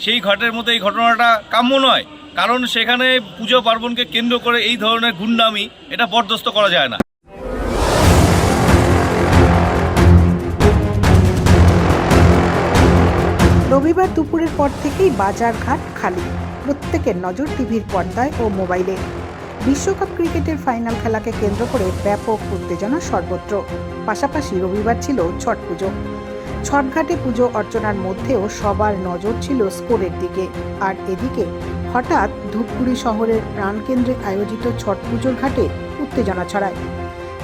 সেই ঘাটের মধ্যে এই ঘটনাটা কাম্য নয়, কারণ সেখানে পুজো পার্বণকে কেন্দ্র করে এই ধরনের গুন্ডামি এটা বরদাস্ত করা যায় না। রবিবার দুপুরের পর থেকেই বাজারঘাট খালি, প্রত্যেকের নজর টিভির পর্দায় ও মোবাইলে। বিশ্বকাপ ক্রিকেটের ফাইনাল খেলাকে কেন্দ্র করে ব্যাপক উত্তেজনা সর্বত্র। পাশাপাশি রবিবার ছিল ছট পুজো। ছটঘাটে পুজো অর্চনার মধ্যেও সবার নজর ছিল স্কোরের দিকে। আর এদিকে হঠাৎ ধূপগুড়ি শহরের প্রাণকেন্দ্রে আয়োজিত ছট পুজোর ঘাটে উত্তেজনা ছড়ায়।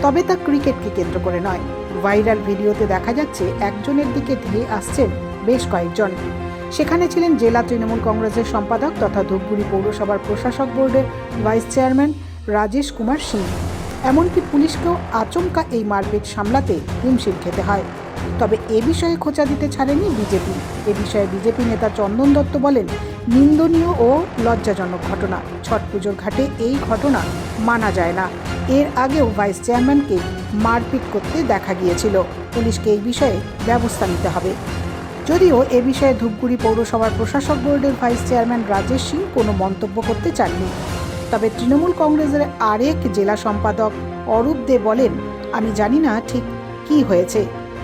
তবে তা ক্রিকেটকে কেন্দ্র করে নয়। ভাইরাল ভিডিওতে দেখা যাচ্ছে একজনের দিকে ধেয়ে আসছেন বেশ কয়েকজন। সেখানে ছিলেন জেলা তৃণমূল কংগ্রেসের সম্পাদক তথা ধূপগুড়ি পৌরসভার প্রশাসক বোর্ডের ভাইস চেয়ারম্যান রাজেশ কুমার সিং। এমনকি পুলিশকেও আচমকা এই মারপিট সামলাতে হিমশিম খেতে হয়। তবে এ বিষয়ে খোঁচা দিতে ছাড়েনি বিজেপি। এ বিষয়ে বিজেপি নেতা চন্দন দত্ত বলেন, নিন্দনীয় ও লজ্জাজনক ঘটনা। ছট পুজোর ঘাটে এই ঘটনা মানা যায় না। এর আগেও ভাইস চেয়ারম্যানকে মারপিট করতে দেখা গিয়েছিল। পুলিশকে এই বিষয়ে ব্যবস্থা নিতে হবে। যদিও এ বিষয়ে ধূপগুড়ি পৌরসভার প্রশাসক বোর্ডের ভাইস চেয়ারম্যান রাজেশ সিং কোনো মন্তব্য করতে চাননি। তবে তৃণমূল কংগ্রেসের আরেক জেলা সম্পাদক অরূপ দে বলেন, আমি জানি না ঠিক কি হয়েছে,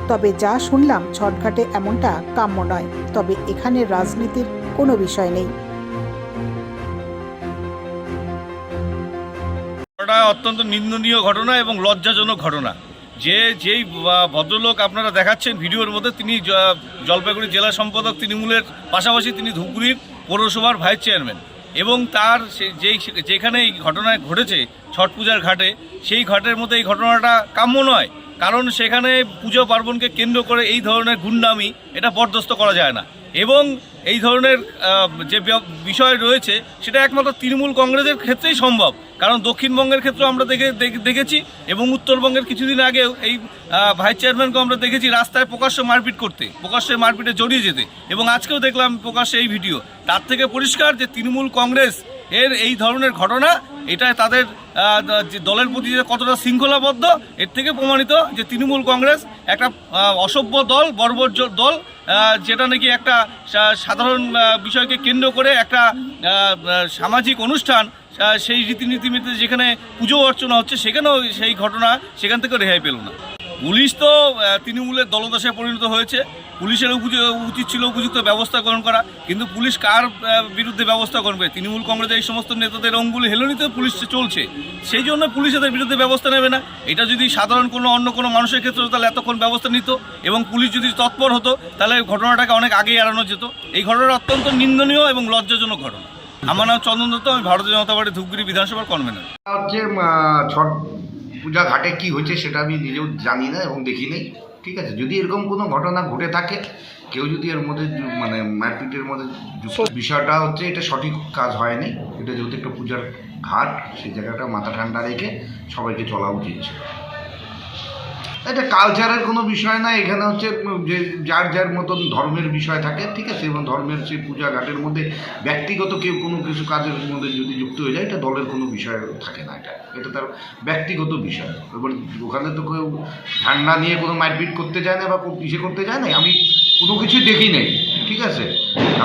তবে যা শুনলাম ছটঘাটে এমনটা কাম্য নয়। তবে এখানে রাজনীতির কোনো বিষয় নেই। এটা অত্যন্ত নিন্দনীয় ঘটনা এবং লজ্জাজনক ঘটনা। যেই ভদ্রলোক আপনারা দেখাচ্ছেন ভিডিওর মধ্যে, তিনি জলপাইগুড়ি জেলা সম্পাদক তৃণমূলের, পাশাপাশি তিনি ধূপগুড়ির পৌরসভার ভাইস চেয়ারম্যান, এবং তার যেখানে এই ঘটনা ঘটেছে ছট পূজার ঘাটে, সেই ঘাটের মধ্যে এই ঘটনাটা কাম্য নয়, কারণ সেখানে পুজো পার্বণকে কেন্দ্র করে এই ধরনের গুন্ডামি এটা বরদাস্ত করা যায় না। এবং এই ধরনের যে বিষয় রয়েছে সেটা একমাত্র তৃণমূল কংগ্রেসের ক্ষেত্রেই সম্ভব, কারণ দক্ষিণবঙ্গের ক্ষেত্রে আমরা দেখেছি এবং উত্তরবঙ্গের কিছুদিন আগেও এই ভাইস চেয়ারম্যানকে আমরা দেখেছি রাস্তায় প্রকাশ্যে মারপিট করতে, প্রকাশ্যে মারপিটে জড়িয়ে যেতে, এবং আজকেও দেখলাম প্রকাশ্যে এই ভিডিও। তার থেকে পরিষ্কার যে তৃণমূল কংগ্রেস এর এই ধরনের ঘটনা, এটা তাদের দলের প্রতি যে কতটা শৃঙ্খলাবদ্ধ, এর থেকে প্রমাণিত যে তৃণমূল কংগ্রেস একটা অসভ্য দল, বর্বর দল, যেটা নাকি একটা সাধারণ বিষয়কে কেন্দ্র করে একটা সামাজিক অনুষ্ঠান, সেই রীতিনীতি যেখানে পুজো অর্চনা হচ্ছে, সেখানেও সেই ঘটনা সেখান থেকে রেহাই পেল না। পুলিশ তো তৃণমূলের দলদাসে পরিণত হয়েছে। পুলিশের উচিত ছিল উপযুক্ত ব্যবস্থা গ্রহণ করা, কিন্তু পুলিশ কার বিরুদ্ধে ব্যবস্থা করবে? তৃণমূল কংগ্রেসের এই সমস্ত নেতাদের অঙ্গুলি হেলনিতে পুলিশ চলছে, সেই জন্য পুলিশ এদের বিরুদ্ধে ব্যবস্থা নেবে না। এটা যদি সাধারণ অন্য কোনো মানুষের ক্ষেত্রে হতো তাহলে এতক্ষণ ব্যবস্থা নিত, এবং পুলিশ যদি তৎপর হতো তাহলে ঘটনাটাকে অনেক আগেই এড়ানো যেত। এই ঘটনাটা অত্যন্ত নিন্দনীয় এবং লজ্জাজনক ঘটনা। আমার নাম চন্দন দত্ত, আমি ভারতীয় জনতা পার্টি ধূপগুড়ি বিধানসভার কনভেনর। হচ্ছে ছট পূজা ঘাটে কি হয়েছে সেটা আমি নিজেও জানি না এবং দেখি নেই, ঠিক আছে। যদি এরকম কোনো ঘটনা ঘটে থাকে, কেউ যদি এর মধ্যে মারপিটের মধ্যে বিষয়টা হচ্ছে এটা সঠিক কাজ হয়নি। এটা যেহেতু একটা পূজার ঘাট, সেই জায়গাটা মাথা ঠান্ডা রেখে সবাইকে চলা উচিত। এটা কালচারের কোনো বিষয় না, এখানে হচ্ছে যে যার মতন ধর্মের বিষয় থাকে, ঠিক আছে, এবং ধর্মের সেই পূজা ঘাটের মধ্যে ব্যক্তিগত কেউ কোনো কিছু কাজের মধ্যে যদি যুক্ত হয়ে যায়, এটা দলের কোনো বিষয় থাকে না। এটা তার ব্যক্তিগত বিষয়। এবার ওখানে তো কেউ ঝান্ডা নিয়ে কোনো মারপিট করতে যায় না বা ইসে করতে যায় না, আমি কোনো কিছুই দেখি নেই, ঠিক আছে।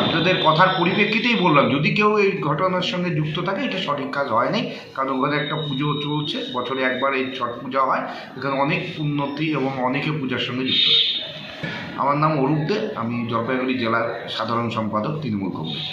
আপনাদের কথার পরিপ্রেক্ষিতেই বললাম, যদি কেউ এই ঘটনার সঙ্গে যুক্ত থাকে, এটা সঠিক কাজ হয়নি, কারণ ওখানে একটা পুজো চলছে, বছরে একবার এই ছট পূজা হয়, এখানে অনেক উন্নতি এবং অনেকে পূজার সঙ্গে যুক্ত। আমার নাম অরূপ দে, আমি জলপাইগুড়ি জেলার সাধারণ সম্পাদক তৃণমূল কংগ্রেস।